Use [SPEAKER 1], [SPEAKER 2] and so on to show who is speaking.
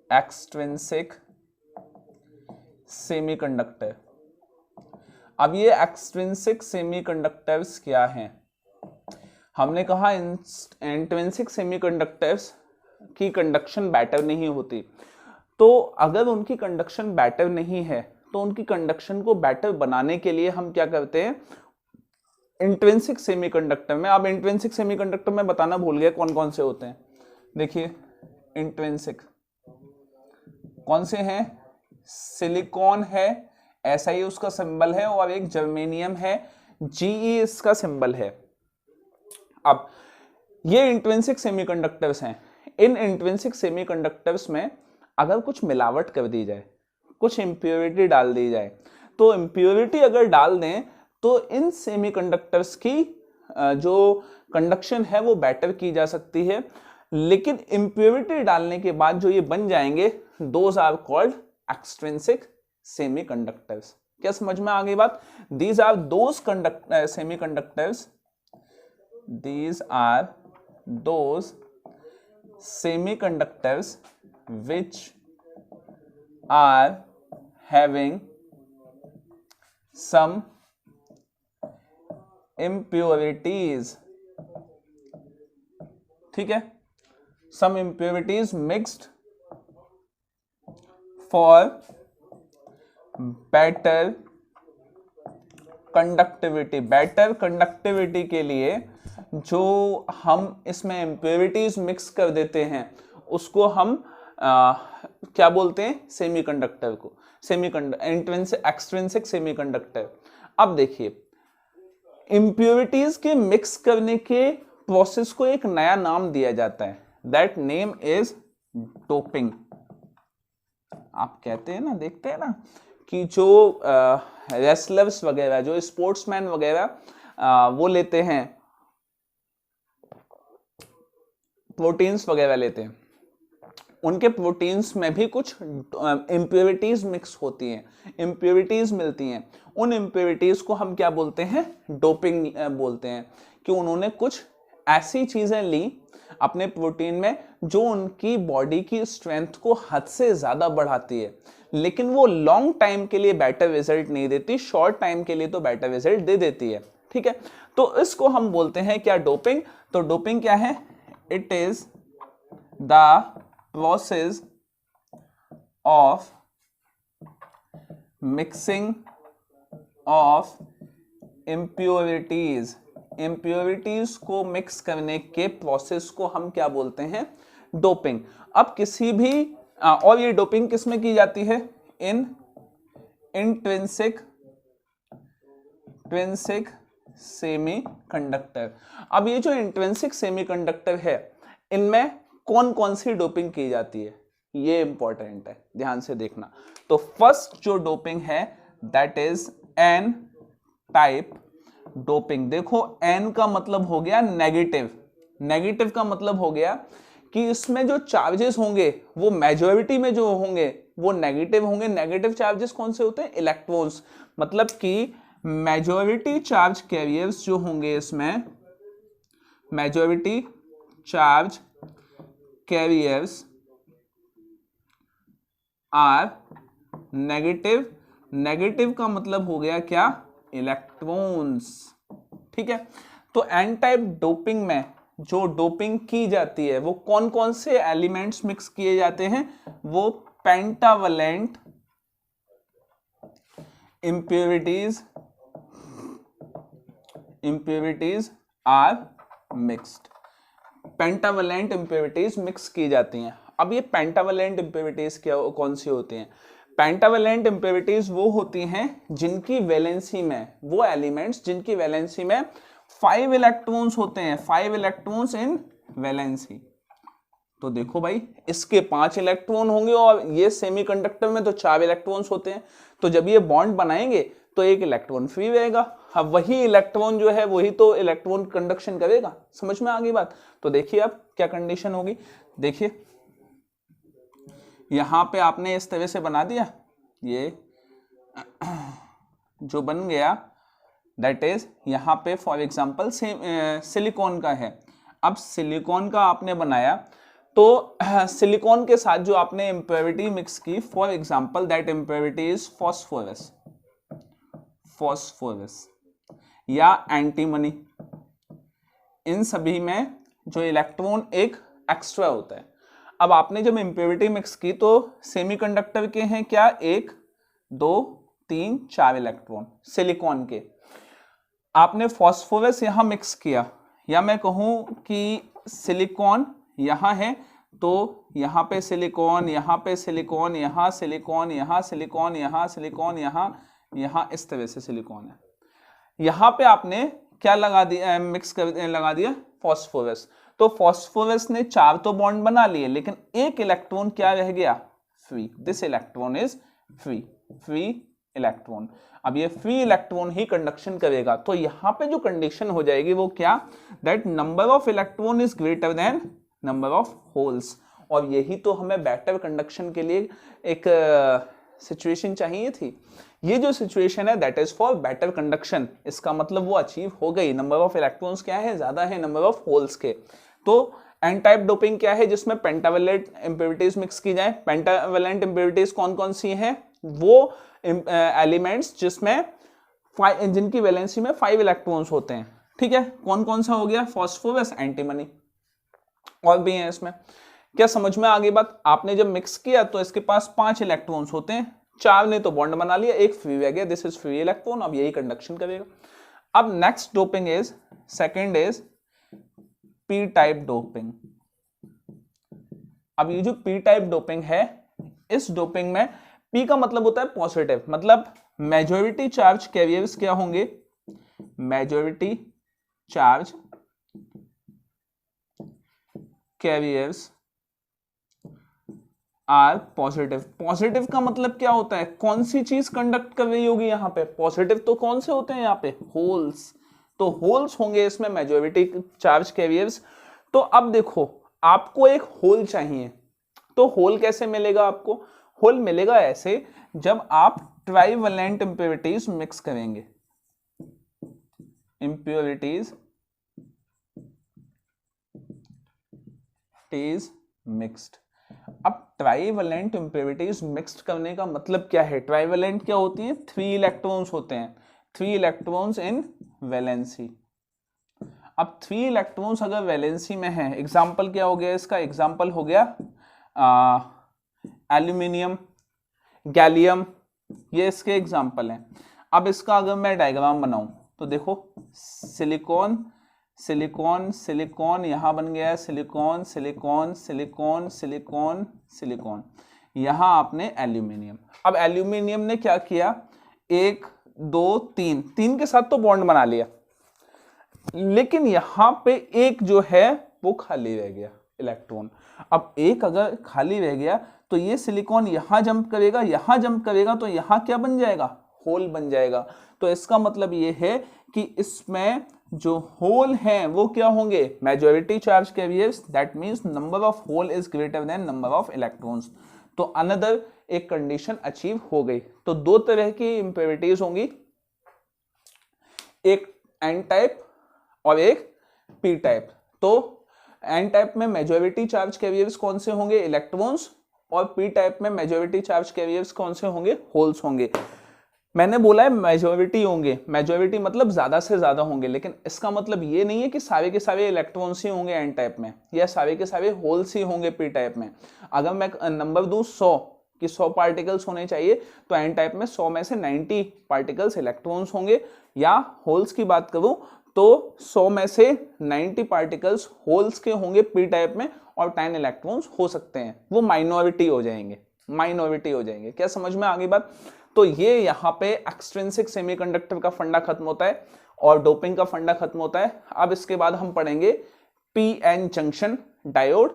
[SPEAKER 1] Extrinsic semiconductor. अब ये extrinsic semiconductors क्या हैं? हमने कहा इंट्रिंसिक सेमीकंडक्टर्स की कंडक्शन बेटर नहीं होती, तो अगर उनकी कंडक्शन बेटर नहीं है तो उनकी कंडक्शन को बेटर बनाने के लिए हम क्या करते हैं, इंट्रिंसिक सेमीकंडक्टर में। अब इंट्रिंसिक सेमीकंडक्टर में बताना भूल गया कौन कौन से होते हैं। देखिए इंट्रिंसिक कौन से हैं, सिलिकॉन है, SI उसका सिंबल है, और एक जर्मेनियम है, GE इसका सिंबल है। अब ये इंट्रिंसिक सेमीकंडक्टर्स हैं। इन इंट्रिंसिक सेमीकंडक्टर्स में अगर कुछ मिलावट कर दी जाए, कुछ इंप्योरिटी डाल दी जाए, तो इंप्योरिटी अगर डाल दें तो इन सेमीकंडक्टर्स की जो कंडक्शन है वो बेटर की जा सकती है, लेकिन इंप्योरिटी डालने के बाद जो ये बन जाएंगे, those are called extrinsic semiconductors. क्या समझ में आ गई बात? These are those semiconductors, these are those semiconductors which are having some impurities, ठीक है, some impurities mixed for better conductivity. Better conductivity के लिए जो हम इसमें इम्प्योरिटीज मिक्स कर देते हैं उसको हम क्या बोलते हैं, सेमीकंडक्टर को, एक्सट्रिंसिक सेमीकंडक्टर। अब देखिए इम्प्योरिटीज के मिक्स करने के प्रोसेस को एक नया नाम दिया जाता है, दैट नेम इज डोपिंग। आप कहते हैं ना, देखते हैं ना कि जो रेसलर्स वगैरह, जो स्पोर्ट्समैन वगैरह वो लेते हैं, प्रोटीन्स वगैरह लेते हैं, उनके प्रोटीन्स में भी कुछ इम्प्योरिटीज मिक्स होती हैं, इम्प्योरिटीज मिलती हैं। उन इम्प्योरिटीज को हम क्या बोलते हैं, डोपिंग बोलते हैं, कि उन्होंने कुछ ऐसी चीजें ली अपने प्रोटीन में जो उनकी बॉडी की स्ट्रेंथ को हद से ज्यादा बढ़ाती है, लेकिन वो लॉन्ग टाइम के लिए बेटर रिजल्ट नहीं देती, शॉर्ट टाइम के लिए तो बेटर रिजल्ट दे देती है, ठीक है। तो इसको हम बोलते हैं क्या, डोपिंग। तो डोपिंग क्या है, it is the process of mixing of impurities. Impurities को मिक्स करने के प्रोसेस को हम क्या बोलते हैं, डोपिंग। अब किसी भी और ये डोपिंग किस में की जाती है, इन इंट्रिंसिक सेमीकंडक्टर। अब ये जो इंट्रिंसिक सेमीकंडक्टर है, इनमें कौन कौन सी डोपिंग की जाती है, ये इंपॉर्टेंट है, ध्यान से देखना। तो फर्स्ट जो डोपिंग है that is an type doping. देखो एन का मतलब हो गया नेगेटिव, नेगेटिव का मतलब हो गया कि इसमें जो चार्जेस होंगे वो मेजॉरिटी में जो होंगे वो नेगेटिव होंगे। नेगेटिव चार्जेस कौन से होते हैं, इलेक्ट्रॉन्स, मतलब कि मेजॉरिटी चार्ज कैरियर्स जो होंगे इसमें, majority charge carriers are negative. Negative का मतलब हो गया क्या, इलेक्ट्रॉन्स, ठीक है। तो एन टाइप डोपिंग में जो डोपिंग की जाती है वो कौन कौन से एलिमेंट्स मिक्स किए जाते हैं, वो pentavalent impurities are mixed. Pentavalent impurities mix की जाती हैं। अब ये पेंटावलेंट impurities क्या कौन सी होती हैं, पेंटावलेंट impurities वो होती हैं जिनकी वैलेंसी में, वो एलिमेंट्स जिनकी वैलेंसी में 5 इलेक्ट्रॉन्स होते हैं, 5 इलेक्ट्रॉन्स इन वैलेंसी। तो देखो भाई इसके 5 इलेक्ट्रॉन होंगे और ये सेमीकंडक्टर में तो 4 इलेक्ट्रॉन्स होते हैं, तो जब ये बॉन्ड बनाएंगे तो एक इलेक्ट्रॉन फ्री रहेगा। अब वही इलेक्ट्रॉन जो है वही तो इलेक्ट्रॉन कंडक्शन करेगा, समझ में आ गई बात। तो देखिए अब क्या कंडीशन होगी, देखिए यहां पे आपने इस तरह से बना दिया, ये जो बन गया दैट इज यहां पे फॉर एग्जांपल सिलिकॉन का है। अब सिलिकॉन का आपने बनाया तो सिलिकॉन के साथ जो आपने इम्प्योरिटी मिक्स की, for example that impurity is phosphorus, phosphorus या एंटीमनी, इन सभी में जो इलेक्ट्रॉन एक एक्स्ट्रा होता है। अब आपने जब इम्प्योरिटी मिक्स की तो सेमीकंडक्टर के हैं क्या, 1 2 3 4 इलेक्ट्रॉन सिलिकॉन के। आपने फॉस्फोरस यहां मिक्स किया, या मैं कहूं कि सिलिकॉन यहां है तो यहां पे सिलिकॉन, यहां पे सिलिकॉन, यहां सिलिकॉन, यहां सिलिकॉन, यहां सिलिकॉन, यहां इस तरह से सिलिकॉन है। यहां पे आपने क्या लगा दिया, मिक्स कर लगा दिया फॉस्फोरस। तो फॉस्फोरस ने 4 तो बॉन्ड बना लिए, लेकिन एक इलेक्ट्रॉन क्या रह गया, free. This electron is free, free electron. अब ये फ्री इलेक्ट्रॉन ही कंडक्शन करेगा। तो यहां पे जो कंडीशन हो जाएगी वो क्या, that number of electron is greater than number of holes. और यही तो हमें बेटर कंडक्शन के लिए एक सिचुएशन चाहिए थी। ये जो सिचुएशन है that is for better conduction, इसका मतलब वो अचीव हो गई। नंबर ऑफ इलेक्ट्रॉन्स क्या है, ज्यादा है नंबर ऑफ होल्स के। तो एन टाइप डोपिंग क्या है, जिसमें पेंटावेलेंट इंप्योरिटीज मिक्स की जाए। पेंटावेलेंट इंप्योरिटीज कौन कौन सी हैं, वो एलिमेंट्स जिसमें जिनकी वैलेंसी में 5 इलेक्ट्रॉन्स होते हैं। ठीक है, कौन कौन सा हो गया, फॉस्फोरस, एंटीमनी, और भी हैं इसमें। क्या समझ में आ गई बात। आपने जब मिक्स किया तो इसके पास 5 इलेक्ट्रॉन्स होते हैं, 4 ने तो बॉन्ड बना लिया, एक फ्री रह गया, दिस इज फ्री इलेक्ट्रॉन। अब यही कंडक्शन करेगा। अब next doping is, second is P type doping. अब ये जो पी टाइप डोपिंग है, इस डोपिंग में पी का मतलब होता है पॉजिटिव, मतलब मेजॉरिटी चार्ज कैरियर्स क्या होंगे, majority charge carriers are positive. Positive का मतलब क्या होता है, कौन सी चीज कंडक्ट कर रही होगी यहाँ पे, पॉजिटिव तो कौन से होते हैं यहाँ पे, होल्स। तो होल्स होंगे इसमें मेजॉरिटी चार्ज कैरियर्स। तो अब देखो, आपको एक होल चाहिए, तो होल कैसे मिलेगा आपको, होल मिलेगा ऐसे, जब आप ट्राइवेलेंट इंप्योरिटीज मिक्स करेंगे, इंप्योरिटीज मिक्स्ड। अब ट्राइवेलेंट इंप्योरिटीज मिक्स्ड करने का मतलब क्या है, ट्राइवेलेंट क्या होती है, 3 इलेक्ट्रॉन्स होते हैं, 3 इलेक्ट्रॉन्स इन वैलेंसी। अब 3 इलेक्ट्रॉन्स अगर वैलेंसी में है, एग्जांपल क्या हो गया इसका, एग्जांपल हो गया एल्यूमिनियम, गैलियम, ये इसके एग्जांपल हैं। अब इसका अगर मैं डायग्राम बनाऊं तो देखो, सिलिकॉन सिलिकॉन सिलिकॉन, यहां बन गया है silicon silicon silicon silicon silicon, यहां आपने एल्यूमिनियम। अब एल्यूमिनियम ने क्या किया, 1 2 3 के साथ तो बॉन्ड बना लिया, लेकिन यहां पे एक जो है वो खाली रह गया इलेक्ट्रॉन। अब एक अगर खाली रह गया तो ये सिलिकॉन यहां जंप करेगा, यहां जंप करेगा, तो यहां क्या बन जाएगा, होल बन जाएगा। तो इसका मतलब ये है कि इसमें जो होल हैं वो क्या होंगे, majority charge carriers, that means number of hole is greater than number of electrons. तो अनदर एक कंडीशन अचीव हो गई। तो 2 तरह की इंप्योरिटीज होंगी, एक एन टाइप और एक पी टाइप। तो एन टाइप में मेजॉरिटी चार्ज कैरियर्स कौन से होंगे, इलेक्ट्रॉन्स, और पी टाइप में मेजॉरिटी चार्ज कैरियर्स कौन से होंगे, होल्स होंगे। मैंने बोला है मेजॉरिटी होंगे, मेजॉरिटी मतलब ज्यादा से ज्यादा होंगे, लेकिन इसका मतलब ये नहीं है कि सारे के सारे इलेक्ट्रॉन्स ही होंगे एन टाइप में, या सारे के सारे होल्स ही होंगे पी टाइप में। अगर मैं नंबर दूं 100 कि 100 पार्टिकल्स होने चाहिए, तो एन टाइप में 100 में से 90 पार्टिकल्स इलेक्ट्रॉन्स होंगे, या होल्स की बात करूं तो 100 में से 90 पार्टिकल्स होल्स के होंगे पी टाइप में, और 10 इलेक्ट्रॉन्स हो सकते हैं, वो माइनॉरिटी हो जाएंगे, माइनॉरिटी हो जाएंगे। क्या समझ में आ गई बात। तो ये यहाँ पे एक्सट्रिंसिक सेमीकंडक्टर का फंडा खत्म होता है और डोपिंग का फंडा खत्म होता है। अब इसके बाद हम पढ़ेंगे पीएन जंक्शन डायोड